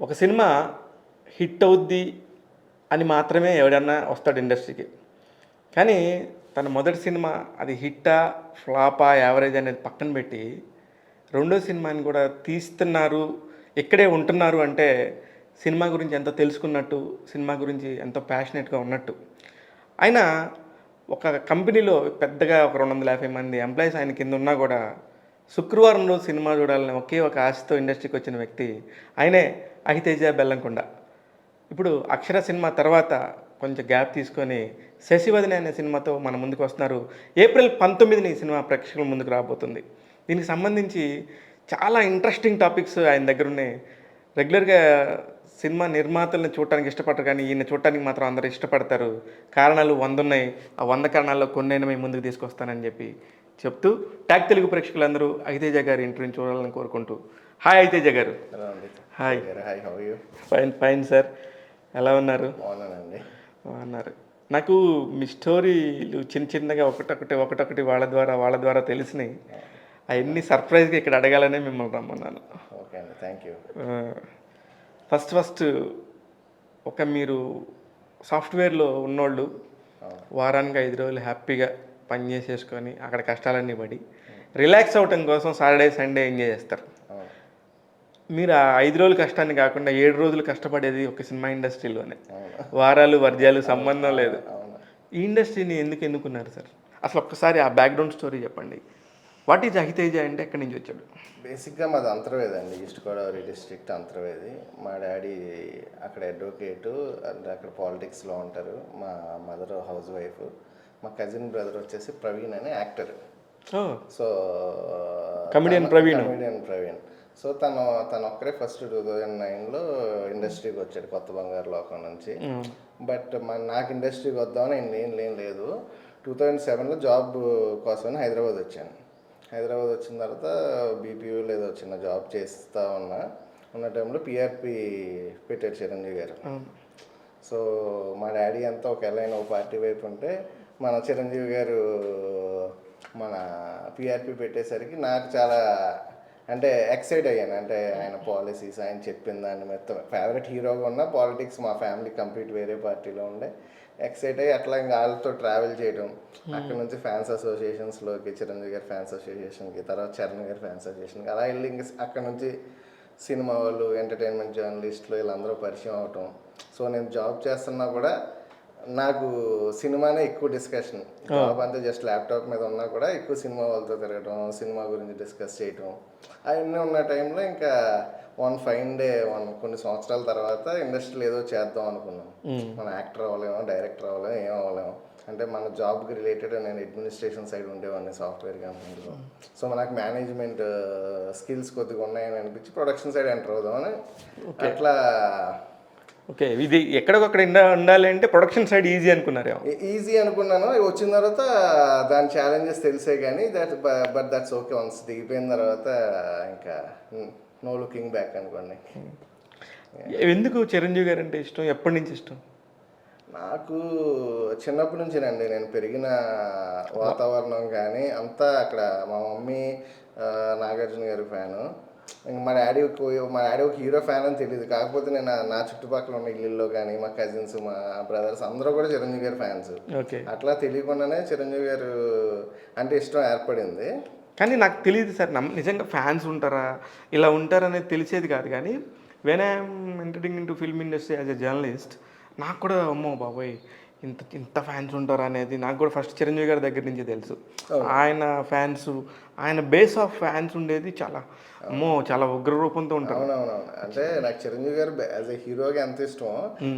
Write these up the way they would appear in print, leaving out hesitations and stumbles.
ఒక cinema hit అవుద్ది అని మాత్రమే ఎవడన్నా వస్తాడు ఇండస్ట్రీకి. కానీ తన మొదటి సినిమా అది హిట్టా, ఫ్లాపా, యావరేజ్ అనేది పక్కన పెట్టి రెండో సినిమాని కూడా తీస్తున్నారు, ఇక్కడే ఉంటున్నారు అంటే సినిమా గురించి ఎంతో తెలుసుకున్నట్టు, సినిమా గురించి ఎంతో ప్యాషనెట్గా ఉన్నట్టు. ఆయన ఒక కంపెనీలో పెద్దగా ఒక 250 మంది ఎంప్లాయీస్ ఆయన కింద ఉన్నా కూడా శుక్రవారం రోజు సినిమా చూడాలని ఒకే ఒక ఆశతో ఇండస్ట్రీకి వచ్చిన వ్యక్తి ఆయనే అహితేజ బెల్లంకొండ. ఇప్పుడు అక్షర సినిమా తర్వాత కొంచెం గ్యాప్ తీసుకొని శశివదన అనే సినిమాతో మన ముందుకు వస్తున్నారు. ఏప్రిల్ 19ని ఈ సినిమా ప్రేక్షకుల ముందుకు రాబోతుంది. దీనికి సంబంధించి చాలా ఇంట్రెస్టింగ్ టాపిక్స్ ఆయన దగ్గర ఉన్నాయి. రెగ్యులర్గా సినిమా నిర్మాతలను చూడటానికి ఇష్టపడరు, కానీ ఈయన చూడటానికి మాత్రం అందరూ ఇష్టపడతారు. కారణాలు 100 ఉన్నాయి. ఆ 100 కారణాల్లో కొన్నైనా మేము ముందుకు తీసుకొస్తానని చెప్పి చెప్తూ ట్యాగ్ తెలుగు ప్రేక్షకులందరూ అహితేజ గారి ఇంటర్వ్యూని చూడాలని కోరుకుంటూ. హాయ్ అహితేజ గారు. హాయ్. ఫైన్ ఫైన్ సార్, ఎలా ఉన్నారు? బాగున్నారు. నాకు మీ స్టోరీలు చిన్న చిన్నగా ఒకటొకటి వాళ్ళ ద్వారా తెలిసినాయి. అవన్నీ సర్ప్రైజ్గా ఇక్కడ అడగాలనే మిమ్మల్ని రమ్మన్నాను. ఓకే అండి, థ్యాంక్ యూ. ఫస్ట్ ఒక మీరు సాఫ్ట్వేర్లో ఉన్నోళ్ళు వారానికి 5 రోజులు హ్యాపీగా పని చేసేసుకొని అక్కడ కష్టాలన్నీ పడి రిలాక్స్ అవ్వటం కోసం సాటర్డే సండే ఎంజాయ్ చేస్తారు. మీరు ఆ 5 రోజులు కష్టాన్ని కాకుండా 7 రోజులు కష్టపడేది ఒక సినిమా ఇండస్ట్రీలోనే. వారాలు వర్జాలు సంబంధం లేదు. ఈ ఇండస్ట్రీని ఎందుకు ఎన్నుకున్నారు సార్? అసలు ఒక్కసారి ఆ బ్యాక్గ్రౌండ్ స్టోరీ చెప్పండి. వాట్ ఈజ్ అహితేజ అంటే ఎక్కడి నుంచి వచ్చాడు? బేసిక్గా మాది అంతర్వేది అండి, ఈస్ట్ గోదావరి డిస్ట్రిక్ట్ అంతర్వేది. మా డాడీ అక్కడ అడ్వకేటు, అంటే అక్కడ పాలిటిక్స్లో ఉంటారు. మా మదర్ హౌస్ వైఫ్. మా కజిన్ బ్రదర్ వచ్చేసి ప్రవీణ్ అనే actor. So comedian Praveen. So తను ఒక్కరే ఫస్ట్ 2009లో ఇండస్ట్రీకి వచ్చాడు, కొత్త బంగారు లోకం నుంచి. బట్ నాకు ఇండస్ట్రీకి వద్దామని ఏం లేదు. 2007లో జాబ్ కోసమని హైదరాబాద్ వచ్చాను. హైదరాబాద్ వచ్చిన తర్వాత బీపీయూలో ఏదో చిన్న జాబ్ చేస్తూ ఉన్న టైంలో పిఆర్పి పెట్టారు చిరంజీవి గారు. సో మా డాడీ అంతా ఒకవేళ ఒక పార్టీ వైపు ఉంటే మన చిరంజీవి గారు మన పిఆర్పి పెట్టేసరికి నాకు చాలా అంటే ఎక్సైట్ అయ్యాను. అంటే ఆయన పాలసీస్, ఆయన చెప్పిన దాన్ని మొత్తం ఫేవరెట్ హీరోగా ఉన్న పాలిటిక్స్ మా ఫ్యామిలీ కంప్లీట్ వేరే పార్టీలో ఉండే. ఎక్సైట్ అయ్యి అట్లా ఇంకా వాళ్ళతో ట్రావెల్ చేయడం, అక్కడ నుంచి ఫ్యాన్స్ అసోసియేషన్స్లోకి, చిరంజీవి గారి ఫ్యాన్స్ అసోసియేషన్కి, తర్వాత చరణ్ గారి ఫ్యాన్స్ అసోసియేషన్కి, అలా వెళ్ళి ఇంకా అక్కడ నుంచి సినిమా వాళ్ళు, ఎంటర్టైన్మెంట్ జర్నలిస్టులు వీళ్ళందరూ పరిచయం అవటం. సో నేను జాబ్ చేస్తున్నా కూడా నాకు సినిమానే ఎక్కువ డిస్కషన్. జాబ్ అంతా జస్ట్ ల్యాప్టాప్ మీద ఉన్నా కూడా ఎక్కువ సినిమా వాళ్ళతో తిరగటం, సినిమా గురించి డిస్కస్ చేయటం అవన్నీ ఉన్న టైంలో ఇంకా ఫైన్ డే కొన్ని సంవత్సరాల తర్వాత ఇండస్ట్రీలో ఏదో చేద్దాం అనుకున్నాం. మన యాక్టర్ అవ్వలేమో, డైరెక్టర్ అవ్వలేమో, ఏం అవ్వలేము. అంటే మన జాబ్కి రిలేటెడ్ నేను అడ్మినిస్ట్రేషన్ సైడ్ ఉండేవాడిని సాఫ్ట్వేర్ కంపెనీలో. సో మనకు మేనేజ్మెంట్ స్కిల్స్ కొద్దిగా ఉన్నాయని అనిపించి ప్రొడక్షన్ సైడ్ ఎంటర్ అవుదామని అట్లా. ఓకే, ఇది ఎక్కడికొక్కడ ఉండాలి అంటే ప్రొడక్షన్ సైడ్ ఈజీ అనుకున్నారు? ఈజీ అనుకున్నాను. వచ్చిన తర్వాత దాని ఛాలెంజెస్ తెలిసే కానీ బట్ దట్స్ ఓకే. వన్స్ దిగిపోయిన తర్వాత ఇంకా నో లుకింగ్ బ్యాక్ అనుకోండి. ఎందుకు చిరంజీవి గారు అంటే ఇష్టం? ఎప్పటి నుంచి ఇష్టం? నాకు చిన్నప్పటి నుంచేనండి. నేను పెరిగిన వాతావరణం కానీ అంతా అక్కడ. మా మమ్మీ నాగార్జున గారి ఫ్యాను. ఇంకా మా డాడీ ఒక హీరో ఫ్యాన్ అని తెలియదు. కాకపోతే నేను నా చుట్టుపక్కల ఉన్న ఇల్లుల్లో కానీ మా కజిన్స్, మా బ్రదర్స్ అందరూ కూడా చిరంజీవి గారి ఫ్యాన్స్. అట్లా తెలియకుండానే చిరంజీవి గారు అంటే ఇష్టం ఏర్పడింది. కానీ నాకు తెలియదు సార్, నిజంగా ఫ్యాన్స్ ఉంటారా, ఇలా ఉంటారనేది తెలిసేది కాదు. కానీ when I'm entering in to film industry as a journalist, నాకు కూడా అమ్మో బాబోయ్ ఇంత ఫ్యాన్స్ ఉంటారా అనేది నాకు కూడా ఫస్ట్ చిరంజీవి గారి దగ్గర నుంచి తెలుసు. ఆయన ఫ్యాన్స్, ఆయన బేస్ ఆఫ్ ఫ్యాన్స్ ఉండేది చాలా ఉగ్ర రూపంతో ఉంటారు. అవునవునవును. అంటే నాకు చిరంజీవి గారు యాజ్ ఎ హీరోగా ఎంత ఇష్టం,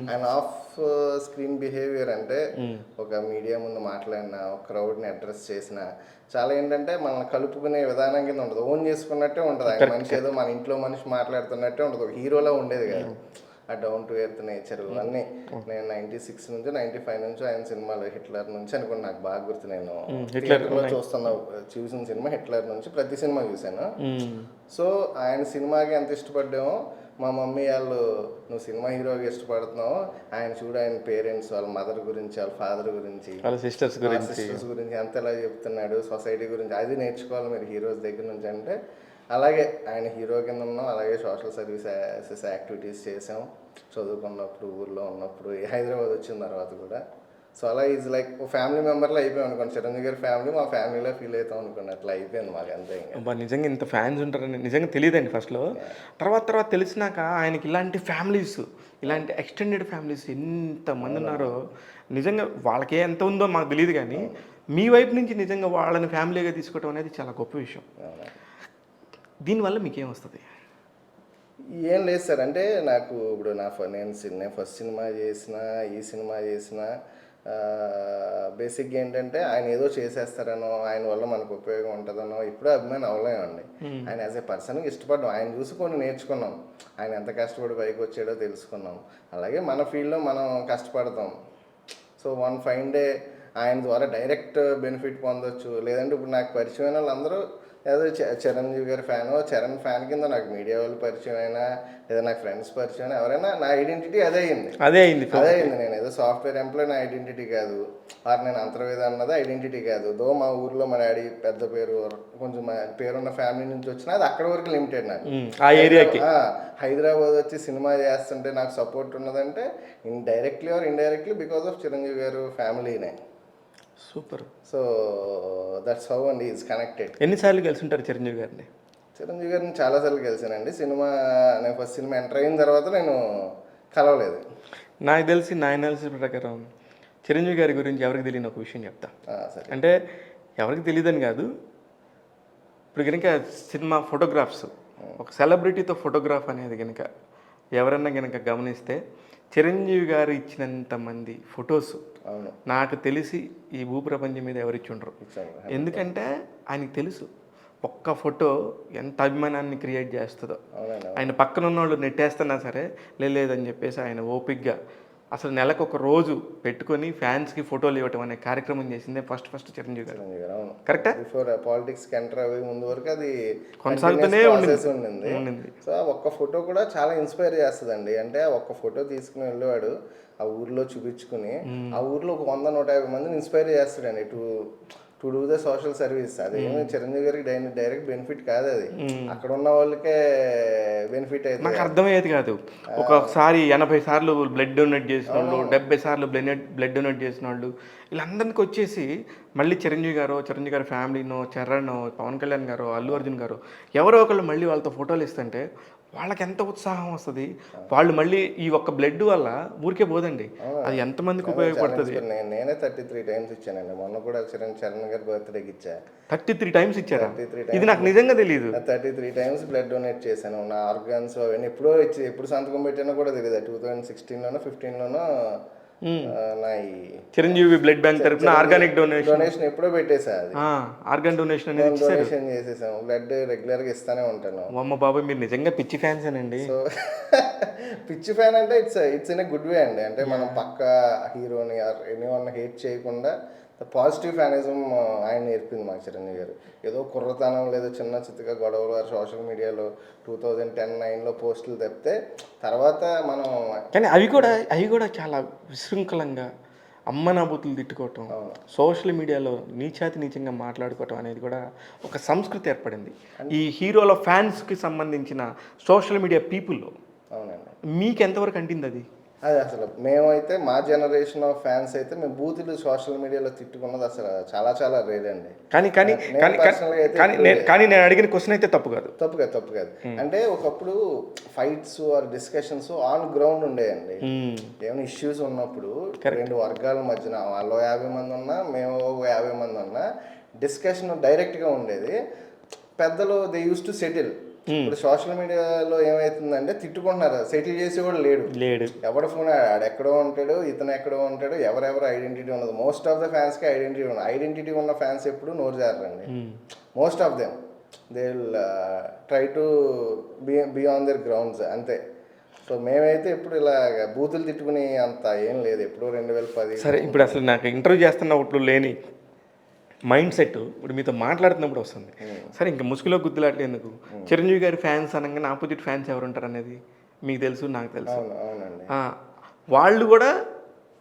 ఆయన ఆఫ్ స్క్రీన్ బిహేవియర్ అంటే ఒక మీడియా ముందు మాట్లాడిన, ఒక క్రౌడ్ని అడ్రస్ చేసిన చాలా ఏంటంటే మనల్ని కలుపుకునే విధానం కింద ఉంటుంది. ఓన్ చేసుకున్నట్టే ఉంటుంది. ఆయన మనిషి ఏదో మన ఇంట్లో మనిషి మాట్లాడుతున్నట్టే ఉంటుంది. ఒక హీరోలా ఉండేది కాదు. ఆ డౌన్ టు ఎర్త్ నేచర్ అన్నీ. నేను 96 నుంచి 95 నుంచి ఆయన సినిమాలు, హిట్లర్ నుంచి అనుకోండి, నాకు బాగా గుర్తు. నేను థియేటర్లో చూసిన సినిమా హిట్లర్ నుంచి ప్రతి సినిమా చూశాను. సో ఆయన సినిమాకి ఎంత ఇష్టపడ్డామో మా మమ్మీ వాళ్ళు, నువ్వు సినిమా హీరోగా ఇష్టపడుతున్నావు, ఆయన చూడు ఆయన పేరెంట్స్, వాళ్ళ మదర్ గురించి, వాళ్ళ ఫాదర్ గురించి, వాళ్ళ సిస్టర్స్ గురించి ఎంత ఎలా చెప్తున్నాడు, సొసైటీ గురించి, అది నేర్చుకోవాలి మీరు హీరోస్ దగ్గర నుంచి. అంటే అలాగే ఆయన హీరో కింద ఉన్నాం, అలాగే సోషల్ సర్వీసెస్ యాక్టివిటీస్ చేసాం చదువుకున్నప్పుడు, ఊర్లో ఉన్నప్పుడు, హైదరాబాద్ వచ్చిన తర్వాత కూడా. సో అలా ఈజ్ లైక్ ఓ ఫ్యామిలీ మెంబర్లో అయిపోయాం అనుకోండి. చిరంజీవి గారి ఫ్యామిలీ మా ఫ్యామిలీలో ఫీల్ అవుతాం అనుకోండి. అట్లా అయిపోయింది మాకు అంతే. ఇంకా అబ్బా నిజంగా ఇంత ఫ్యాన్స్ ఉంటారని నిజంగా తెలియదండి ఫస్ట్లో. తర్వాత తెలిసినాక ఆయనకి ఇలాంటి ఫ్యామిలీస్, ఇలాంటి ఎక్స్టెండెడ్ ఫ్యామిలీస్ ఎంతమంది ఉన్నారో నిజంగా వాళ్ళకి ఎంత ఉందో మాకు తెలియదు, కానీ మీ వైపు నుంచి నిజంగా వాళ్ళని ఫ్యామిలీగా తీసుకోవడం అనేది చాలా గొప్ప విషయం. దీనివల్ల మీకేం వస్తుంది? ఏం లేదు సార్, అంటే నాకు ఇప్పుడు నేను ఫస్ట్ సినిమా చేసిన, ఈ సినిమా చేసిన, బేసిక్గా ఏంటంటే ఆయన ఏదో చేసేస్తారనో, ఆయన వల్ల మనకు ఉపయోగం ఉంటుందనో ఇప్పుడు అభిమాని అవ్వలేమండి. ఆయన యాజ్ ఏ పర్సన్కి ఇష్టపడ్డాం, ఆయన చూసి కొన్ని నేర్చుకున్నాం, ఆయన ఎంత కష్టపడి పైకి వచ్చాడో తెలుసుకున్నాం. అలాగే మన ఫీల్డ్లో మనం కష్టపడతాం. సో వన్ ఫైన్ డే ఆయన ద్వారా డైరెక్ట్ బెనిఫిట్ పొందొచ్చు. లేదంటే ఇప్పుడు నాకు పరిచయమైన వాళ్ళందరూ ఏదో చిరంజీవి గారి చరణ్ ఫ్యాన్ కింద నాకు మీడియా వాళ్ళు పరిచయం అయినా, లేదా నాకు ఫ్రెండ్స్ పరిచయం అయినా, ఎవరైనా నా ఐడెంటిటీ అదే అయింది. నేను ఏదో సాఫ్ట్వేర్ ఎంప్లాయ్ నా ఐడెంటిటీ కాదు, ఆర్ నేను అంతర్వేద అన్నది ఐడెంటిటీ కాదు. దో మా ఊర్లో మా డాడీ పెద్ద పేరు, కొంచెం పేరున్న ఫ్యామిలీ నుంచి వచ్చినా అది అక్కడ వరకు లిమిటెడ్. నాకు ఆ ఏరియాకి హైదరాబాద్ వచ్చి సినిమా చేస్తుంటే నాకు సపోర్ట్ ఉన్నదంటే directly or indirectly because of Chiranjeevi garu ఫ్యామిలీనే. Super. So that's how and is connected. ఎన్నిసార్లు కలిసి ఉంటారు చిరంజీవి గారిని? చిరంజీవి గారిని చాలాసార్లు కలిసానండి. నేను ఫస్ట్ సినిమా ఎంటర్ అయిన తర్వాత నేను కలవలేదు. నాకు తెలిసి నా అనాలిసిస్ ప్రకారం చిరంజీవి గారి గురించి ఎవరికి తెలియని ఒక విషయం చెప్తా. సరే. అంటే ఎవరికి తెలియదని కాదు, ఇప్పుడు కనుక సినిమా ఫోటోగ్రాఫ్స్, ఒక సెలబ్రిటీతో ఫోటోగ్రాఫ్ అనేది కనుక ఎవరన్నా కనుక గమనిస్తే చిరంజీవి గారు ఇచ్చినంత మంది ఫొటోస్ నాకు తెలిసి ఈ భూప్రపంచం మీద ఎవరిచ్చి ఉండరు. ఎందుకంటే ఆయనకి తెలుసు ఒక్క ఫోటో ఎంత అభిమానాన్ని క్రియేట్ చేస్తుందో. ఆయన పక్కన ఉన్న వాళ్ళు నెట్టేస్తున్నా సరే లేదని చెప్పేసి ఆయన ఓపిక్గా అసలు నెలకు ఒక రోజు పెట్టుకొని ఫ్యాన్స్కి ఫోటోలు ఇవ్వటం అనే కార్యక్రమం చేసిందే ఫస్ట్ చిరంజీవి గారు. కరెక్టా? బిఫోర్ పాలిటిక్స్కి ఎంటర్ అయ్యే ముందు వరకు అది కొనసాగుతూనే ఉండింది. సో ఒక్క ఫోటో కూడా చాలా ఇన్స్పైర్ చేస్తుందండి. అంటే ఒక్క ఫోటో తీసుకుని వెళ్ళేవాడు ఆ ఊర్లో చూపించుకుని, ఆ ఊర్లో ఒక 100-150 మందిని ఇన్స్పైర్ చేస్తాడండి to do the social service. అది చిరంజీవి గారికి డైరెక్ట్ బెనిఫిట్ కాదు, అది అక్కడ ఉన్న వాళ్ళకే బెనిఫిట్ అయితే. నాకు అర్థమయ్యేది కాదు. ఒక్కొక్కసారి 80 సార్లు బ్లడ్ డొనేట్ చేసిన వాళ్ళు, 70 సార్లు బ్లడ్ డొనేట్ చేసిన వాళ్ళు, వీళ్ళందరికీ వచ్చేసి మళ్ళీ చిరంజీవి గారి ఫ్యామిలీనో, చరణ్, పవన్ కళ్యాణ్ గారు, అల్లు అర్జున్ గారు ఎవరో ఒకళ్ళు మళ్ళీ వాళ్ళతో ఫోటోలు ఇస్తుంటే వాళ్ళకి ఎంత ఉత్సాహం వస్తుంది. వాళ్ళు మళ్ళీ ఈ ఒక్క బ్లడ్ వల్ల ఊరికే పోదండి, అది ఎంతమందికి ఉపయోగపడుతుంది. నేనే 33 టైమ్స్ ఇచ్చానండి. మొన్న కూడా చరణ్ గారి బర్త్డేకి ఇచ్చా. 33 టైమ్స్ ఇచ్చారా? ఇది నాకు నిజంగా తెలియదు. 33 టైమ్స్ బ్లడ్ డొనేట్ చేశాను. నా ఆర్గాన్స్ అవన్నీ ఎప్పుడు సంతకం పెట్టానో కూడా తెలియదు. 2016లోనో 15లోనో నా చిరంజీవి బ్లడ్ బ్యాంక్ తరఫున ఆర్గానిక్ డొనేషన్ ఎప్పుడో పెట్టేసా. అది ఆర్గాన్ డొనేషన్ అనేది డొనేషన్ చేసేసాము. బ్లడ్ రెగ్యులర్గా ఇస్తానే ఉంటాను. అమ్మ బాబాయ్, మీరు నిజంగా పిచ్చి ఫ్యాన్స్ అండి. సో పిచ్చి ఫ్యాన్ అంటే it's in a good way అండి. అంటే మనం పక్క హీరోని ఎనీవన్ హేట్ చేయకుండా పాజిటివ్ ఫ్యానిజం ఆయన నేర్పింది మాకు చిరంజీవి గారు. ఏదో కుర్రతనం లేదా చిన్న చిత్తగా గొడవలు సోషల్ మీడియాలో 2010-9లో పోస్టులు తప్పితే తర్వాత మనం, కానీ అవి కూడా చాలా విశృంఖలంగా అమ్మనాబూతులు తిట్టుకోవటం, సోషల్ మీడియాలో నీచంగా మాట్లాడుకోవటం అనేది కూడా ఒక సంస్కృతి ఏర్పడింది ఈ హీరోల ఫ్యాన్స్కి సంబంధించిన సోషల్ మీడియా పీపుల్లో. అవునండి. మీకు ఎంతవరకు అంటింది అది? అది అసలు మేమైతే మా జనరేషన్ ఆఫ్ ఫ్యాన్స్ అయితే మేము బూతులు సోషల్ మీడియాలో తిట్టుకున్నది అసలు చాలా రేర్ అండి. కానీ నేను అడిగిన క్వశ్చన్ అయితే తప్పు కాదు. అంటే ఒకప్పుడు fights or discussions on ground ఉండేయండి. ఏమైనా ఇష్యూస్ ఉన్నప్పుడు రెండు వర్గాల మధ్యన వాళ్ళు 50 మంది ఉన్నా మేము 50 మంది ఉన్నా డిస్కషన్ డైరెక్ట్గా ఉండేది. పెద్దలు దే యూస్ టు సెటిల్. ఇప్పుడు సోషల్ మీడియాలో ఏమైతుందంటే తిట్టుకుంటున్నారు, సెటిల్ చేసేవాడు లేడు. ఎవడ ఫోన్ ఆడెక్కడో ఉంటాడు, ఇతను ఎక్కడో ఉంటాడు, ఎవరెవరు ఐడెంటిటీ ఉండదు. మోస్ట్ ఆఫ్ ద ఫ్యాన్స్కి ఐడెంటిటీ ఉన్న ఫ్యాన్స్ ఎప్పుడు నోరు జారండి. Most of them they will try to be on their grounds అంతే. సో మేమైతే ఇప్పుడు ఇలా బూతులు తిట్టుకుని అంత ఏం లేదు. ఎప్పుడు 2010. సరే, ఇప్పుడు అసలు నాకు ఇంటర్వ్యూ చేస్తున్నప్పుడు లేని మైండ్ సెట్ ఇప్పుడు మీతో మాట్లాడుతున్నప్పుడు వస్తుంది. సరే, ఇంకా ముసుగులో గుద్దులాట్లు ఎందుకు? చిరంజీవి గారి ఫ్యాన్స్ అనగానే ఆపోజిట్ ఫ్యాన్స్ ఎవరు ఉంటారు అనేది మీకు తెలుసు, నాకు తెలుసు. వాళ్ళు కూడా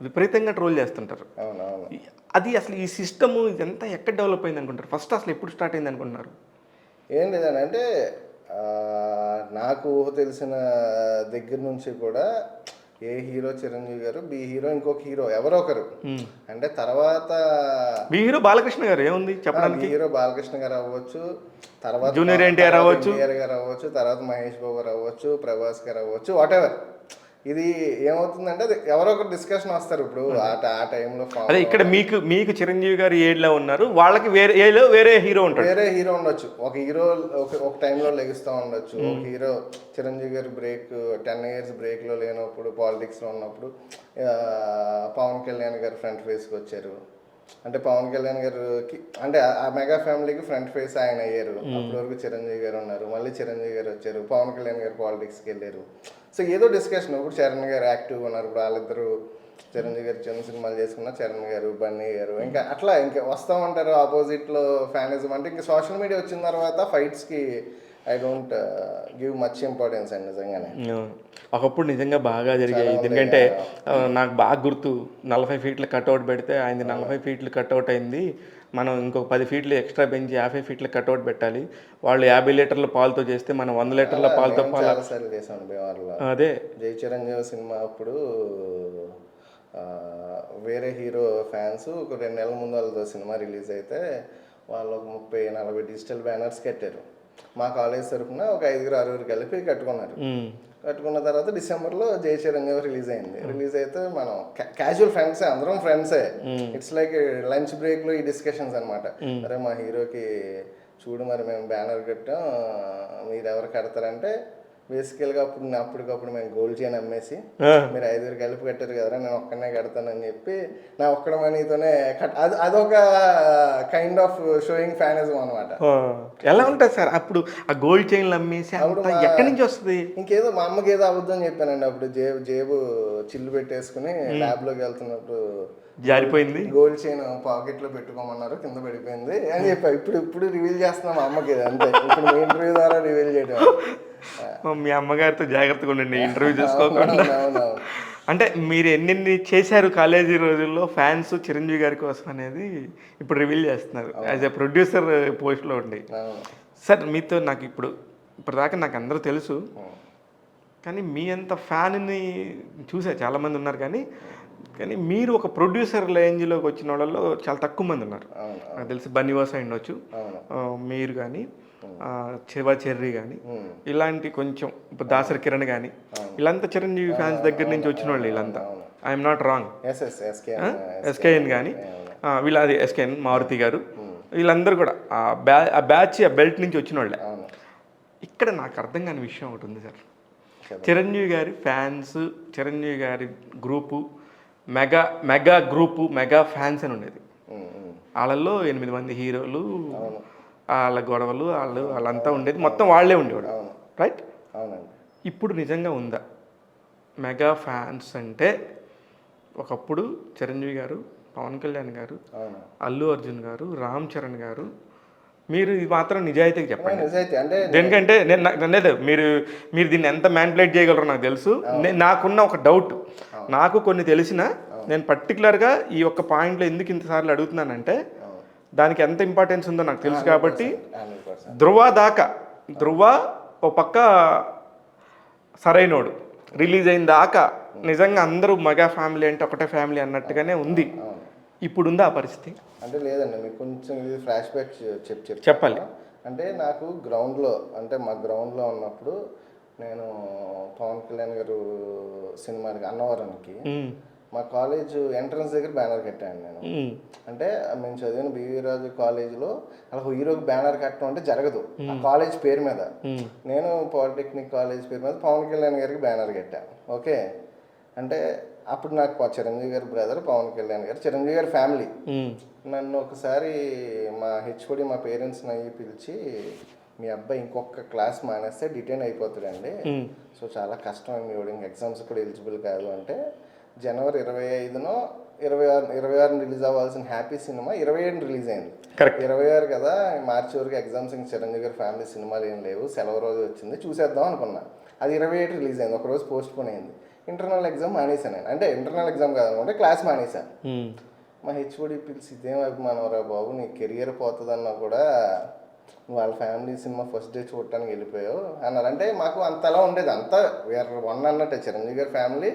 విపరీతంగా ట్రోల్ చేస్తుంటారు. అది అసలు ఈ సిస్టమ్ ఇదంతా ఎక్కడ డెవలప్ అయింది అనుకుంటారు? ఫస్ట్ అసలు ఎప్పుడు స్టార్ట్ అయింది అనుకుంటున్నారు? ఏం లేదండి అంటే ఆ, నాకు ఊహ తెలిసిన దగ్గర నుంచి కూడా ఏ హీరో చిరంజీవి గారు, బి హీరో ఇంకొక హీరో ఎవరో ఒకరు. అంటే తర్వాత మీ హీరో బాలకృష్ణ గారు ఏముంది బి చెప్పడానికి, హీరో బాలకృష్ణ గారు అవ్వచ్చు, తర్వాత జూనియర్ ఎన్టీఆర్ అవ్వచ్చు, ఎన్టీఆర్ గారు అవ్వచ్చు, తర్వాత మహేష్ బాబు గారు అవ్వచ్చు, ప్రభాస్ గారు అవ్వచ్చు, వాట్ ఎవర్. ఇది ఏమవుతుందంటే అది ఎవరో ఒకరు డిస్కషన్ వస్తారు ఇప్పుడు ఆ టైంలో అదే ఇక్కడ మీకు మీకు చిరంజీవి గారు ఏడ్లో ఉన్నారు, వాళ్ళకి వేరే ఏలో వేరే హీరో ఉంటాడు. వేరే హీరో ఉండొచ్చు, ఒక హీరో ఒక టైంలో లెగుస్తూ ఉండొచ్చు. ఒక హీరో చిరంజీవి గారి బ్రేక్ 10 years బ్రేక్లో లేనప్పుడు, పాలిటిక్స్లో ఉన్నప్పుడు పవన్ కళ్యాణ్ గారు ఫ్రంట్ ఫేస్కి వచ్చారు. అంటే పవన్ కళ్యాణ్ గారికి అంటే ఆ మెగా ఫ్యామిలీకి ఫ్రంట్ ఫేస్ ఆయన అయ్యారు. అప్పటి వరకు చిరంజీవి గారు ఉన్నారు, మళ్ళీ చిరంజీవి గారు వచ్చారు, పవన్ కళ్యాణ్ గారు పాలిటిక్స్కి వెళ్ళారు. సో ఏదో డిస్కషన్. ఇప్పుడు చరణ్ గారు యాక్టివ్గా ఉన్నారు, ఇప్పుడు వాళ్ళిద్దరు చిరంజీవి గారు చిన్న సినిమాలు చేసుకున్న చరణ్ గారు, బన్నీ గారు, ఇంకా అట్లా ఇంకా వస్తూ ఉంటారు ఆపోజిట్లో ఫ్యానిజం. అంటే ఇంకా సోషల్ మీడియా వచ్చిన తర్వాత ఫైట్స్కి I don't give much importance అండి నిజంగానే. ఒకప్పుడు నిజంగా బాగా జరిగాయి. ఎందుకంటే నాకు బాగా గుర్తు 40 feet కట్అవుట్ పెడితే ఆయనది 40 feet కట్అవుట్ అయింది, మనం ఇంకొక 10 feet ఎక్స్ట్రా పెంచి 50 feet కట్అవుట్ పెట్టాలి, వాళ్ళు 50 లీటర్ల పాలతో చేస్తే మనం 100 లీటర్ల పాలతో చాలాసార్లు చేశాను భీమవరంలో. అదే జై చిరంజీవి సినిమా అప్పుడు వేరే హీరో ఫ్యాన్స్ ఒక 2 నెలల ముందు వాళ్ళతో సినిమా రిలీజ్ అయితే వాళ్ళు ఒక 30-40 డిజిటల్ బ్యానర్స్ కట్టారు. మా కాలేజ్ తరఫున ఒక 5-6 కలిపి కట్టుకున్నారు. కట్టుకున్న తర్వాత డిసెంబర్లో జై చిరంజీవి రిలీజ్ అయింది. రిలీజ్ అయితే మనం క్యాజువల్ ఫ్రెండ్సే, అందరం ఫ్రెండ్సే. ఇట్స్ లైక్ లంచ్ బ్రేక్లో ఈ డిస్కషన్స్ అనమాట. అరే మా హీరోకి చూడు మరి మేము బ్యానర్ కట్టాం, మీరు ఎవరు కడతారంటే బేసికల్గా అప్పటికప్పుడు మేము గోల్డ్ చైన్ అమ్మేసి మీరు 5 కలిపి కట్టారు కదరా నేను ఒక్కనే కడతానని చెప్పి నా ఒక్కడ మనీతోనే అదొక కైండ్ ఆఫ్ షోయింగ్ ఫ్యానిజం అనమాట. ఎలా ఉంటుంది సార్ అప్పుడు ఆ గోల్డ్ చైన్లు అమ్మేసి ఎక్కడి నుంచి వస్తుంది? ఇంకేదో మా అమ్మకి ఏదో అబద్ధం చెప్పానండి. అప్పుడు జేబు చిల్లు పెట్టేసుకుని ల్యాబ్లోకి వెళ్తున్నప్పుడు జారిపోయింది, గోల్డ్ చైన్ పాకెట్లో పెట్టుకోమన్నారు, కింద పడిపోయింది అని చెప్పా. ఇప్పుడు రివీల్ చేస్తున్నాం మా అమ్మకి, అంతే. ఇప్పుడు మీ ఇంటర్వ్యూ ద్వారా రివీల్ చేయడం. మీ అమ్మగారితో జాగ్రత్తగా ఉండండి ఇంటర్వ్యూ చేసుకోకుండా. అంటే మీరు ఎన్ని చేశారు కాలేజీ రోజుల్లో ఫ్యాన్స్ చిరంజీవి గారి కోసం అనేది ఇప్పుడు రివీల్ చేస్తున్నారు యాజ్ ఎ ప్రొడ్యూసర్ పోస్ట్లో ఉండి. సార్ మీతో నాకు ఇప్పటిదాకా నాకు అందరూ తెలుసు, కానీ మీ అంత ఫ్యాన్ని చూసా చాలామంది ఉన్నారు, కానీ మీరు ఒక ప్రొడ్యూసర్ రేంజ్లోకి వచ్చిన వాళ్ళలో చాలా తక్కువ మంది ఉన్నారు. నాకు తెలిసి బన్నీవాస ఉండొచ్చు, మీరు కానీ శివ చెర్రీ కానీ, ఇలాంటి కొంచెం ఇప్పుడు దాసరి కిరణ్ కానీ, వీళ్ళంతా చిరంజీవి ఫ్యాన్స్ దగ్గర నుంచి వచ్చిన వాళ్ళు వీళ్ళంతా. I'm not wrong. ఎస్కేఎన్ కానీ వీళ్ళ అది ఎస్కేఎన్ మారుతి గారు, వీళ్ళందరూ కూడా ఆ బ్యాచ్ ఆ బెల్ట్ నుంచి వచ్చిన వాళ్ళే. ఇక్కడ నాకు అర్థం కాని విషయం ఒకటి ఉంది సార్. చిరంజీవి గారి ఫ్యాన్స్, చిరంజీవి గారి group mega group, mega fans అని ఉండేది. వాళ్ళల్లో 8 మంది హీరోలు, వాళ్ళ గొడవలు వాళ్ళంతా ఉండేది, మొత్తం వాళ్ళే ఉండేవాడు, రైట్? ఇప్పుడు నిజంగా ఉందా మెగా ఫ్యాన్స్ అంటే? ఒకప్పుడు చిరంజీవి గారు, పవన్ కళ్యాణ్ గారు, అల్లు అర్జున్ గారు, రామ్ చరణ్ గారు, మీరు ఇది మాత్రం నిజాయితీగా చెప్పండి. దేనికంటే లేదు, మీరు దీన్ని ఎంత మ్యానిపులేట్ చేయగలరో నాకు తెలుసు. నాకున్న ఒక డౌట్, నాకు కొన్ని తెలిసిన, నేను పర్టికులర్గా ఈ ఒక్క పాయింట్లో ఎందుకు ఇంతసార్లు అడుగుతున్నానంటే దానికి ఎంత ఇంపార్టెన్స్ ఉందో నాకు తెలుసు. కాబట్టి ధృవ ఓ పక్క సరైనోడు రిలీజ్ అయిన దాకా నిజంగా అందరూ మెగా ఫ్యామిలీ అంటే ఒకటే ఫ్యామిలీ అన్నట్టుగానే ఉంది. ఇప్పుడు ఉందా ఆ పరిస్థితి? అంటే లేదండి, మీకు కొంచెం ఇది ఫ్లాష్ బ్యాక్ చెప్పాలి. అంటే నాకు గ్రౌండ్లో, అంటే మా గ్రౌండ్లో ఉన్నప్పుడు నేను పవన్ కళ్యాణ్ గారు సినిమాకి అన్నవరంకి మా కాలేజ్ ఎంట్రన్స్ దగ్గర బ్యానర్ కట్టాను నేను. అంటే మేము చదివిన బివి రాజు కాలేజీలో అలా హీరోకి బ్యానర్ కట్టడం అంటే జరగదు. ఆ కాలేజ్ పేరు మీద, నేను పాలిటెక్నిక్ కాలేజ్ పేరు మీద పవన్ కళ్యాణ్ గారికి బ్యానర్ కట్టాను. ఓకే, అంటే అప్పుడు నాకు చిరంజీవి గారి బ్రదర్ పవన్ కళ్యాణ్ గారు, చిరంజీవి గారి ఫ్యామిలీ. నన్ను ఒకసారి మా హెచ్ఓడి మా పేరెంట్స్ని అయ్యి పిలిచి, మీ అబ్బాయి ఇంకొక క్లాస్ మానేస్తే డిటైన్ అయిపోతాడండి, సో చాలా కష్టం, మీ వాడికి ఎగ్జామ్స్ కూడా ఎలిజిబుల్ కాదు అంటే, జనవరి 25నో 26 రిలీజ్ అవ్వాల్సిన హ్యాపీ సినిమా 27 రిలీజ్ అయింది. 26 కదా, మార్చి వరకు ఎగ్జామ్స్, ఇంక చిరంజీవి గారి ఫ్యామిలీ సినిమాలు ఏం లేవు, సెలవు రోజు వచ్చింది, చూసేద్దాం అనుకున్నా. అది 27 రిలీజ్ అయింది, ఒకరోజు పోస్ట్ పోన్ అయింది. ఇంటర్నల్ ఎగ్జామ్ మానేశాను నేను, అంటే ఇంటర్నల్ ఎగ్జామ్ కాదనుకుంటే క్లాస్ మానేశాను. మా హెచ్ఓడి పిలిచి, ఇదేం అభిమానం రా బాబు, నీ కెరియర్ పోతుందన్నా కూడా వాళ్ళ ఫ్యామిలీ సినిమా ఫస్ట్ డే చూడటానికి వెళ్ళిపోయావు అన్నారు. అంటే మాకు అంతలా ఉండేది, అంతా వేరే వన్ అన్నట్టే. చిరంజీవి గారి ఫ్యామిలీ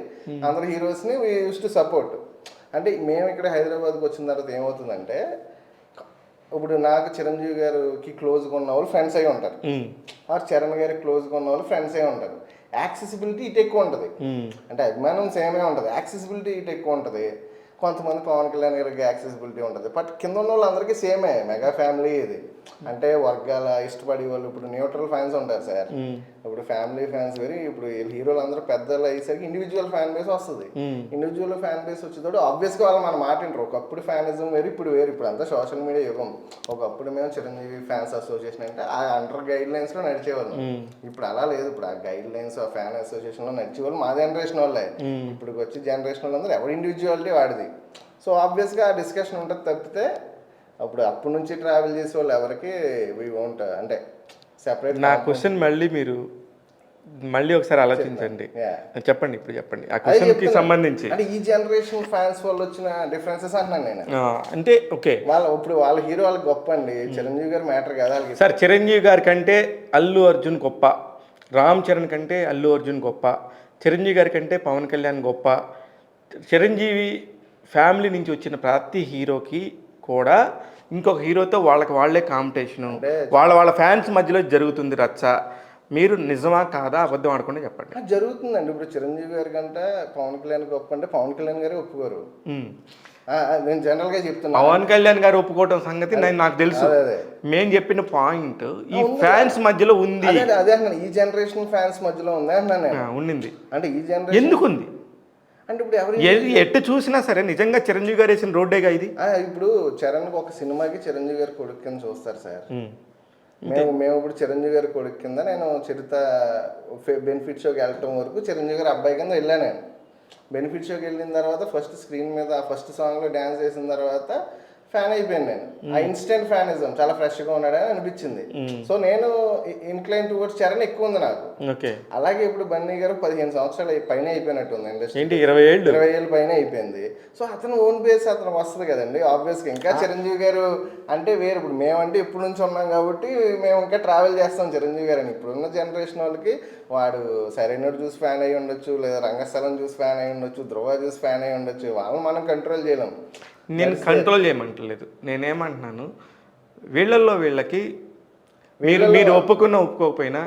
అందరు హీరోస్ని వీ యూస్ టు సపోర్ట్. అంటే మేము ఇక్కడ హైదరాబాద్కి వచ్చిన తర్వాత ఏమవుతుందంటే, ఇప్పుడు నాకు చిరంజీవి గారికి క్లోజ్గా ఉన్న వాళ్ళు ఫ్రెండ్స్ అయి ఉంటారు, ఆర్ చరణ్ గారికి క్లోజ్గా ఉన్న వాళ్ళు ఫ్రెండ్స్ అయి ఉంటారు. యాక్సెసిబిలిటీ ఇటు ఎక్కువ ఉంటుంది, అంటే అభిమానం సేమే ఉంటుంది, యాక్సెసిబిలిటీ ఇటు ఎక్కువ ఉంటుంది. కొంతమంది పవన్ కళ్యాణ్ గారికి యాక్సెసిబిలిటీ ఉంటుంది, బట్ కింద ఉన్న వాళ్ళందరికీ సేమే, మెగా ఫ్యామిలీ ఇది. అంటే వర్గాల ఇష్టపడే వాళ్ళు, ఇప్పుడు న్యూట్రల్ ఫ్యాన్స్ ఉంటారు సార్, ఇప్పుడు ఫ్యామిలీ ఫ్యాన్స్ వేరు. ఇప్పుడు హీరోలు అందరూ పెద్దలు అయ్యేసరికి ఇండివిజువల్ ఫ్యాన్ బేస్ వస్తుంది. ఇండివిజువల్ ఫ్యాన్ బేస్ వచ్చేటప్పుడు ఆబ్వియస్గా వాళ్ళు మన మాట వింటారు. ఒకప్పుడు ఫ్యానిజం వేరు, ఇప్పుడు వేరు. ఇప్పుడు అంతా సోషల్ మీడియా యుగం. ఒకప్పుడు మేము చిరంజీవి ఫ్యాన్స్ అసోసియేషన్ అంటే ఆ అండర్ గైడ్ లైన్స్లో నడిచేవాళ్ళం. ఇప్పుడు అలా లేదు. ఇప్పుడు ఆ గైడ్ లైన్స్ ఆ ఫ్యాన్ అసోసియేషన్లో నడిచేవాళ్ళు మా జనరేషన్ వాళ్ళే. ఇప్పుడు వచ్చి జనరేషన్ వాళ్ళందరూ ఎవరి ఇండివిజువాలిటీ వాడిది. సో ఆబ్వియస్గా ఆ డిస్కషన్ ఉంటుంది తప్పితే అప్పటి నుంచి ట్రావెల్ చేసే వాళ్ళు ఎవరికి వీ వోంట్, అంటే సెపరేట్. నా క్వశ్చన్ మళ్ళీ ఒకసారి ఆలోచించండి, చెప్పండి, ఇప్పుడు చెప్పండి ఆ క్వశ్చన్కి సంబంధించి. అంటే ఈ జనరేషన్ ఫ్యాన్స్ వల్ల వచ్చిన డిఫరెన్సెస్ అంటున్నాను నేను. అంటే ఓకే, వాళ్ళ హీరో వాళ్ళకి గొప్ప అండి, చిరంజీవి గారి మ్యాటర్ కదా సార్. చిరంజీవి గారి కంటే అల్లు అర్జున్ గొప్ప, రామ్ చరణ్ కంటే అల్లు అర్జున్ గొప్ప, చిరంజీవి గారి కంటే పవన్ కళ్యాణ్ గొప్ప. చిరంజీవి ఫ్యామిలీ నుంచి వచ్చిన ప్రతి హీరోకి కూడా ఇంకొక హీరోతో వాళ్ళే కాంపిటీషను, వాళ్ళ ఫ్యాన్స్ మధ్యలో జరుగుతుంది రచ్చ. మీరు నిజమా కాదా అబద్ధం ఆడకుండా చెప్పండి. జరుగుతుందండి. ఇప్పుడు చిరంజీవి గారి కంటే పవన్ కళ్యాణ్ గొప్ప అంటే పవన్ కళ్యాణ్ గారే ఒప్పుకోరు. నేను జనరల్ గా చెప్తున్నా, పవన్ కళ్యాణ్ గారు ఒప్పుకోవటం సంగతి నాకు తెలుసు. మేము చెప్పిన పాయింట్ ఈ ఫ్యాన్స్ మధ్యలో ఉంది. అదే ఈ జనరేషన్ ఫ్యాన్స్ మధ్యలో ఉంది అంటున్నాను. ఉండింది అంటే ఈ జనరేషన్ ఎందుకు ఉంది అంటే ఇప్పుడు ఎవరు ఎట్టు చూసినా సరే నిజంగా చిరంజీవి గారు వేసిన రోడ్డేగా ఇది. ఇప్పుడు చరణ్ ఒక సినిమాకి చిరంజీవి గారి కొడుకు కింద చూస్తారు సార్. మేము ఇప్పుడు చిరంజీవి గారి కొడుకు కింద నేను చరిత బెనిఫిట్ షోకి వెళ్ళటం వరకు చిరంజీవి గారి అబ్బాయి కింద వెళ్ళాను నేను. బెనిఫిట్ షోకి వెళ్ళిన తర్వాత ఫస్ట్ స్క్రీన్ మీద ఫస్ట్ సాంగ్లో డ్యాన్స్ చేసిన తర్వాత ఫ్యాన్ అయిపోయాను నేను. ఆ ఇన్స్టెంట్ ఫ్యానిజం, చాలా ఫ్రెష్గా ఉన్నాడని అనిపించింది. సో నేను ఇన్క్లైన్ టువర్డ్స్ చరణ్ ఎక్కువ ఉంది నాకు. అలాగే ఇప్పుడు బన్నీ గారు 15 సంవత్సరాలు పైన అయిపోయినట్టు ఉంది ఇండస్ట్రీ, 20 ఏళ్ళు పైన అయిపోయింది. సో అతను ఓన్ బేస్ అతను వస్తుంది కదండి ఆబ్వియస్గా. ఇంకా చిరంజీవి గారు అంటే వేరు. ఇప్పుడు మేమంటే ఎప్పటి నుంచి ఉన్నాం కాబట్టి మేము ఇంకా ట్రావెల్ చేస్తాం చిరంజీవి గారు అని. ఇప్పుడున్న జనరేషన్ వాళ్ళకి వాడు సరైనడు చూసి ఫ్యాన్ అయ్యి ఉండొచ్చు, లేదా రంగస్థలం చూసి ఫ్యాన్ అయ్యి ఉండొచ్చు, ధ్రువ చూసి ఫ్యాన్ అయ్యి ఉండొచ్చు. వాళ్ళని మనం కంట్రోల్ చేయలేం. నేను కంట్రోల్ చేయమంటలేదు, నేనేమంటున్నాను వీళ్ళకి మీరు ఒప్పుకోకపోయినా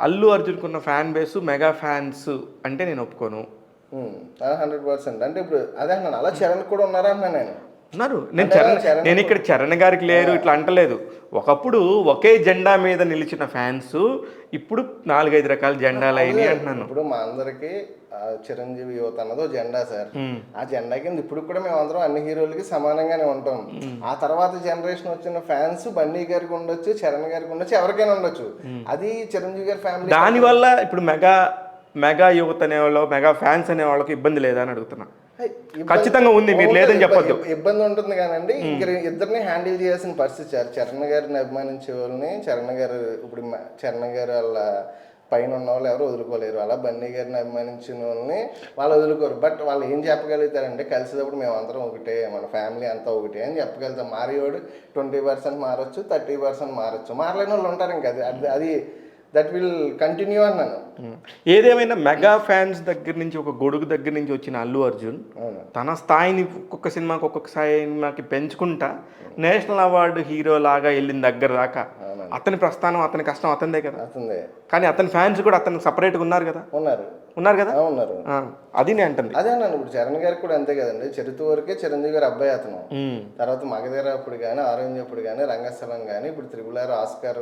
అల్లు అర్జున్కున్న ఫ్యాన్ బేస్ మెగా ఫ్యాన్స్ అంటే నేను ఒప్పుకోను 100%. అంటే ఇప్పుడు అదే అన్నాను, అలా చరణ్ కూడా ఉన్నారా అన్నా నేను. ఉన్నారు. నేను ఇక్కడ చరణ్ గారికి లేరు ఇట్లా అంటలేదు. ఒకప్పుడు ఒకే జెండా మీద నిలిచిన ఫ్యాన్స్ ఇప్పుడు 4-5 రకాల జెండాలు అయినాయి అంటున్నాను. ఇప్పుడు మా అందరికి చిరంజీవి యువత అన్నదో జెండా సార్. ఆ జెండా కింద ఇప్పుడు కూడా మేము అందరం అన్ని హీరోలకి సమానంగానే ఉంటాం. ఆ తర్వాత జనరేషన్ వచ్చిన ఫ్యాన్స్ బండి గారికి ఉండొచ్చు, చరణ్ గారికి ఉండొచ్చు, ఎవరికైనా ఉండొచ్చు. అది చిరంజీవి గారి ఫ్యామిలీ. దానివల్ల ఇప్పుడు మెగా యువత అనేవాళ్ళు, మెగా ఫ్యాన్స్ అనే వాళ్ళకి ఇబ్బంది లేదా అని అడుగుతున్నా. ఖచ్చితంగా ఉంది, మీరు లేదని చెప్పొద్దు. ఇబ్బంది ఉంటుంది కానండి, ఇద్దరిని హ్యాండిల్ చేయాల్సిన పరిస్థితి సార్. చరణ్ గారిని అభిమానించే వాళ్ళని చరణ్ గారు వాళ్ళ పైన ఉన్న వాళ్ళు ఎవరు వదులుకోలేరు. అలా బన్నీ గారిని అభిమానించిన వాళ్ళని వాళ్ళు వదులుకోరు. బట్ వాళ్ళు ఏం చెప్పగలుగుతారంటే కలిసేటప్పుడు మేము అందరం ఒకటే, మన ఫ్యామిలీ అంతా ఒకటే అని చెప్పగలుగుతాం. మారేవాడు 20% మారచ్చు, 30% మారచ్చు, మారలేని వాళ్ళు ఉంటారు. ఇంకా అది దట్ విల్ కంటిన్యూ అన్నాను. ఏదేమైనా మెగా ఫ్యాన్స్ దగ్గర నుంచి, ఒక గొడుగు దగ్గర నుంచి వచ్చిన అల్లు అర్జున్ తన స్థాయిని ఒక్కొక్క సినిమాకి పెంచుకుంటా నేషనల్ అవార్డు హీరో లాగా వెళ్ళిన దగ్గర దాకా అతని ప్రస్థానం, అతని కష్టం అతనిదే కదా. కానీ అతని ఫ్యాన్స్ కూడా అతనికి సపరేట్గా ఉన్నారు కదా. ఉన్నారు కదా. అది నేను అంటుంది. అదే అన్నాను. ఇప్పుడు చరణ్ గారికి కూడా అంతే కదండి. చరిత్ర వరకే చిరంజీవి గారు అబ్బాయి అతను. తర్వాత మగధీర అప్పుడు కానీ, ఆరెంజ్ అప్పుడు కానీ, రంగస్థలం కానీ, ఇప్పుడు త్రిబుల్ ఆస్కార్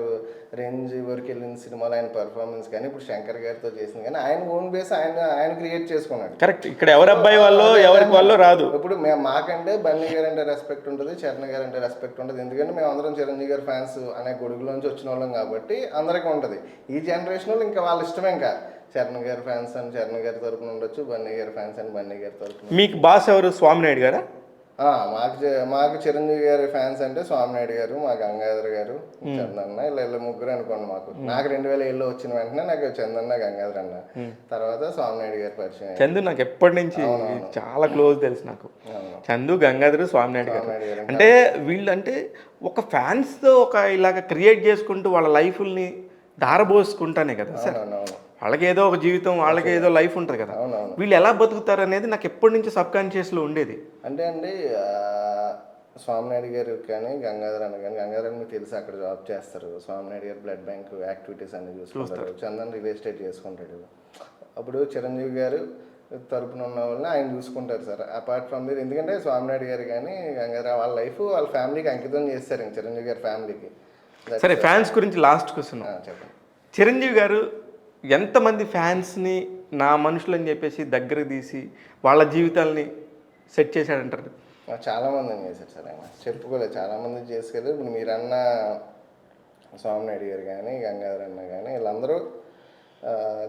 రేంజ్ వరకు వెళ్ళిన సినిమాలు ఆయన పర్ఫార్మెన్స్ కానీ, ఇప్పుడు శంకర్ గారితో చేసింది కానీ, ఆయన ఓన్ బేస్ ఆయన క్రియేట్ చేసుకున్నాడు. కరెక్ట్. ఇక్కడ ఎవరి అబ్బాయి వాళ్ళు ఎవరికి వాళ్ళు రాదు. ఇప్పుడు మాకంటే బన్నీ గారు అంటే రెస్పెక్ట్ ఉంటుంది, చరణ్ గారు అంటే రెస్పెక్ట్ ఉంటుంది. ఎందుకంటే మేము అందరం చిరంజీవి గారి ఫ్యాన్స్ అనే గొడుగులోంచి వచ్చిన వాళ్ళం కాబట్టి అందరికీ ఉంటుంది. ఈ జనరేషన్ వాళ్ళు ఇంకా వాళ్ళ ఇష్టమే. ఇంకా చరణ్ గారి ఫ్యాన్స్ అని చరణ్ గారి తరపున ఉండొచ్చు, బన్నీ గారి ఫ్యాన్స్ అని బన్నీ గారి తరపున. మీకు బాస్ ఎవరు? స్వామినాయుడు గారా? మాకు చిరంజీవి గారి ఫ్యాన్స్ అంటే స్వామినాయుడు గారు, మా గంగాధర్ గారు, చందన్న ఇలా ముగ్గురు అనుకోండి మాకు. నాకు 2007లో వచ్చిన వెంటనే నాకు చందన్న, గంగాధర్ అన్న, తర్వాత స్వామినాయుడు గారి పరిచయం. చందు నాకు ఎప్పటి నుంచి చాలా క్లోజ్ తెలుసు నాకు. చందు, గంగాధర్, స్వామినాయుడు గారు అంటే వీళ్ళు అంటే ఒక ఫ్యాన్స్తో ఒక ఇలాగ క్రియేట్ చేసుకుంటూ వాళ్ళ లైఫ్ని ధారబోసుకుంటానే కదా సార్. వాళ్ళకి ఏదో ఒక జీవితం, వాళ్ళకి ఏదో లైఫ్ ఉంటుంది కదా. వీళ్ళు ఎలా బతుకుతారు అనేది నాకు ఎప్పటి నుంచి సబ్ కాన్షియస్లో ఉండేది. అంటే అండి స్వామినాయుడు గారు కానీ గంగాధర్ అన్న కానీ, గంగాధర్ అని మీకు తెలిసి అక్కడ జాబ్ చేస్తారు. స్వామినాయుడు గారు బ్లడ్ బ్యాంక్ యాక్టివిటీస్ అన్ని చూసుకుంటారు. చందన్ రియల్ ఎస్టేట్ చేసుకుంటాడు. అప్పుడు చిరంజీవి గారు తరపున ఉన్న వాళ్ళని ఆయన చూసుకుంటారు సార్. అపార్ట్ ఫ్రమ్ దీని ఎందుకంటే స్వామినాయుడు గారు కానీ గంగాధర్ వాళ్ళ లైఫ్ వాళ్ళ ఫ్యామిలీకి అంకితం చేస్తారు ఇంక చిరంజీవి గారి ఫ్యామిలీకి. సరే, ఫ్యాన్స్ గురించి లాస్ట్ క్వశ్చన్. చెప్పండి. చిరంజీవి గారు ఎంతమంది ఫ్యాన్స్ని నా మనుషులు అని చెప్పేసి దగ్గరకు తీసి వాళ్ళ జీవితాలని సెట్ చేశాడంటారు? చాలామందిని చేశారు సార్ ఆయన, చెప్పుకోలేదు. చాలామంది చేసుకెళ్ళి ఇప్పుడు మీరన్న స్వామినాయుడు గారు కానీ గంగాధర్ అన్న కానీ వీళ్ళందరూ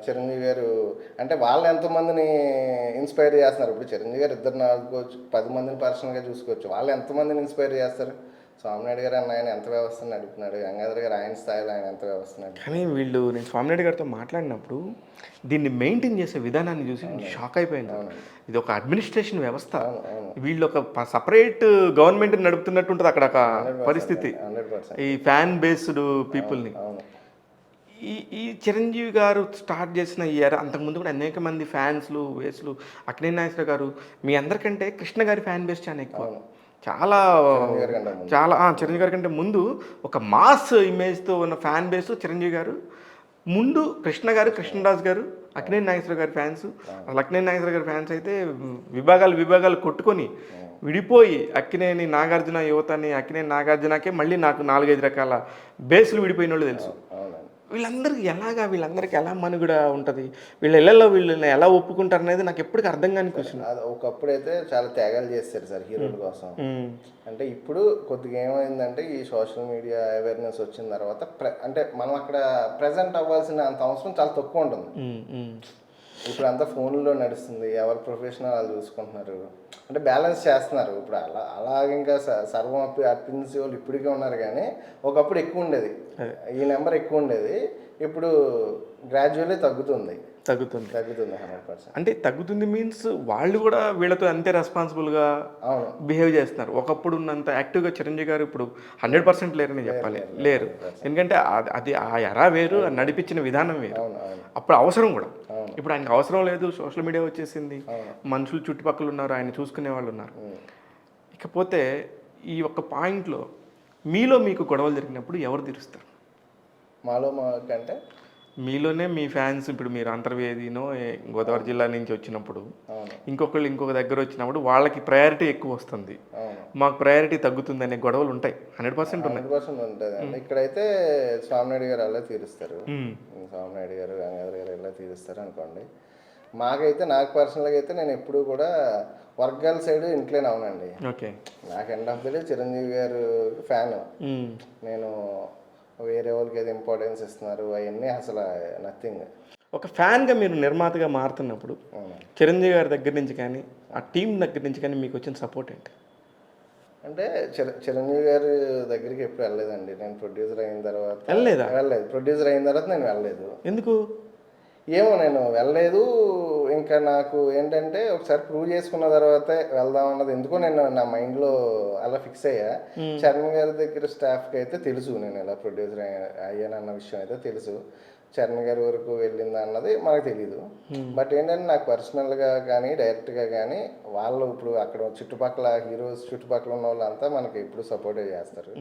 చిరంజీవి గారు అంటే వాళ్ళు ఎంతమందిని ఇన్స్పైర్ చేస్తున్నారు. ఇప్పుడు చిరంజీవి గారు ఇద్దరు ఆడుకోవచ్చు, 10 మందిని పర్సనల్గా చూసుకోవచ్చు. వాళ్ళు ఎంతమందిని ఇన్స్పైర్ చేస్తారు. స్వామినాయుడు గారు అన్న ఆయన ఎంత వ్యవస్థను నడుపుతున్నాడు, గంగాధర్ గారు ఆయన స్థాయిలో ఆయన ఎంత వ్యవస్థ. కానీ నేను స్వామినాయుడు గారితో మాట్లాడినప్పుడు దీన్ని మెయింటైన్ చేసే విధానాన్ని చూసి షాక్ అయిపోయింది. ఇది ఒక అడ్మినిస్ట్రేషన్ వ్యవస్థ, వీళ్ళు ఒక సపరేట్ గవర్నమెంట్ నడుపుతున్నట్టు ఉంటుంది అక్కడ ఒక పరిస్థితి. ఈ ఫ్యాన్ బేస్డ్ పీపుల్ని ఈ చిరంజీవి గారు స్టార్ట్ చేసిన ఈ ఎరా అంతకుముందు కూడా అనేక మంది ఫ్యాన్స్లు వేస్లు అక్కినేని నాగేశ్వర గారు మీ అందరికంటే కృష్ణ గారి ఫ్యాన్ బేస్ చాలా ఎక్కువ. చాలా చిరంజీవి గారి కంటే ముందు ఒక మాస్ ఇమేజ్తో ఉన్న ఫ్యాన్ బేస్ చిరంజీవి గారు. ముందు కృష్ణ గారు, కృష్ణరాజు గారు, అక్కినేని నాగేశ్వర గారి ఫ్యాన్స్. అసలు అక్కినేని నాగేశ్వర గారి ఫ్యాన్స్ అయితే విభాగాలు కొట్టుకొని విడిపోయి అక్కినేని నాగార్జున యువతని, అక్కినేని నాగార్జునకే మళ్ళీ నాకు 4-5 రకాల బేస్లు విడిపోయిన వాళ్ళు తెలుసు. వీళ్ళందరికీ ఎలా మనుగడ ఉంటుంది, వీళ్ళ ఇళ్లలో వీళ్ళని ఎలా ఒప్పుకుంటారు అనేది నాకు ఎప్పటికీ అర్థం కాని క్వశ్చన్. ఒకప్పుడైతే చాలా త్యాగాలు చేస్తారు సార్ హీరోల కోసం. అంటే ఇప్పుడు కొద్దిగా ఏమైందంటే ఈ సోషల్ మీడియా అవేర్నెస్ వచ్చిన తర్వాత అంటే మనం అక్కడ ప్రజెంట్ అవ్వాల్సిన అంత అవసరం చాలా తక్కువ ఉంటుంది. ఇప్పుడు అంతా ఫోన్లో నడుస్తుంది, ఎవరు ప్రొఫెషనల్ వాళ్ళు చూసుకుంటున్నారు, అంటే బ్యాలెన్స్ చేస్తున్నారు. ఇప్పుడు అలాగే ఇంకా సర్వం అర్పించే వాళ్ళు ఇప్పటికే ఉన్నారు. కానీ ఒకప్పుడు ఎక్కువ ఉండేది, ఈ నెంబర్ ఎక్కువ ఉండేది. ఇప్పుడు గ్రాడ్యువల్లీ తగ్గుతుంది 100%. అంటే తగ్గుతుంది మీన్స్ వాళ్ళు కూడా వీళ్ళతో అంతే రెస్పాన్సిబుల్గా బిహేవ్ చేస్తున్నారు. ఒకప్పుడు ఉన్నంత యాక్టివ్గా చిరంజీవి గారు ఇప్పుడు 100% లేరని చెప్పాలి, లేరు. ఎందుకంటే అది ఆ ఎరా వేరు, నడిపించిన విధానం వేరు. అప్పుడు అవసరం కూడా, ఇప్పుడు ఆయనకు అవసరం లేదు, సోషల్ మీడియా వచ్చేసింది, మనుషులు చుట్టుపక్కల ఉన్నారు, ఆయన చూసుకునే వాళ్ళు ఉన్నారు. ఇకపోతే ఈ ఒక్క పాయింట్లో మీకు గొడవలు జరిగినప్పుడు ఎవరు తీరుస్తారు? మాకంటే మీలోనే మీ ఫ్యాన్స్, ఇప్పుడు మీరు అంతర్వేదినో గోదావరి జిల్లా నుంచి వచ్చినప్పుడు ఇంకొక దగ్గర వచ్చినప్పుడు వాళ్ళకి ప్రయారిటీ ఎక్కువ వస్తుంది, మాకు ప్రయారిటీ తగ్గుతుంది అనే గొడవలు ఉంటాయి. 100% ఉంటుంది. ఇక్కడైతే స్వామినాయుడు గారు అలా తీరుస్తారు, స్వామినాయుడు గారు గంగాధర్ గారు ఎలా తీరుస్తారు అనుకోండి. నాకు పర్సనల్గా అయితే నేను ఎప్పుడు కూడా వర్గాల సైడ్ ఇంక్లైన్ అవునండి. నాకు end of the day Chiranjeevi గారు ఫ్యాన్. నేను వేరే వాళ్ళకి ఏదో ఇంపార్టెన్స్ ఇస్తున్నారు అవన్నీ అసలు నథింగ్. ఒక ఫ్యాన్గా మీరు నిర్మాతగా మారుతున్నప్పుడు చిరంజీవి గారి దగ్గర నుంచి కానీ ఆ టీం దగ్గర నుంచి కానీ మీకు వచ్చిన సపోర్ట్ ఏంటి? అంటే చిరంజీవి గారి దగ్గరికి ఎప్పుడు వెళ్ళలేదండి. నేను ప్రొడ్యూసర్ అయిన తర్వాత వెళ్ళలేదు. ప్రొడ్యూసర్ అయిన తర్వాత నేను వెళ్ళలేదు. ఎందుకు ఏమో నేను వెళ్ళలేదు. ఇంకా నాకు ఏంటంటే ఒకసారి ప్రూవ్ చేసుకున్న తర్వాతే వెళ్దాం అన్నది ఎందుకో నేను నా మైండ్లో అలా ఫిక్స్ అయ్యా. చరణ్ గారి దగ్గర స్టాఫ్కి అయితే తెలుసు నేను ఎలా ప్రొడ్యూసర్ అయ్యానన్న విషయం అయితే తెలుసు. చరణ్ గారి వరకు వెళ్ళిందా అన్నది మనకు తెలీదు. బట్ ఏంటంటే నాకు పర్సనల్గా కానీ డైరెక్ట్గా కానీ వాళ్ళు ఇప్పుడు అక్కడ చుట్టుపక్కల హీరోస్ చుట్టుపక్కల ఉన్న వాళ్ళంతా మనకి ఇప్పుడు సపోర్టే చేస్తారు.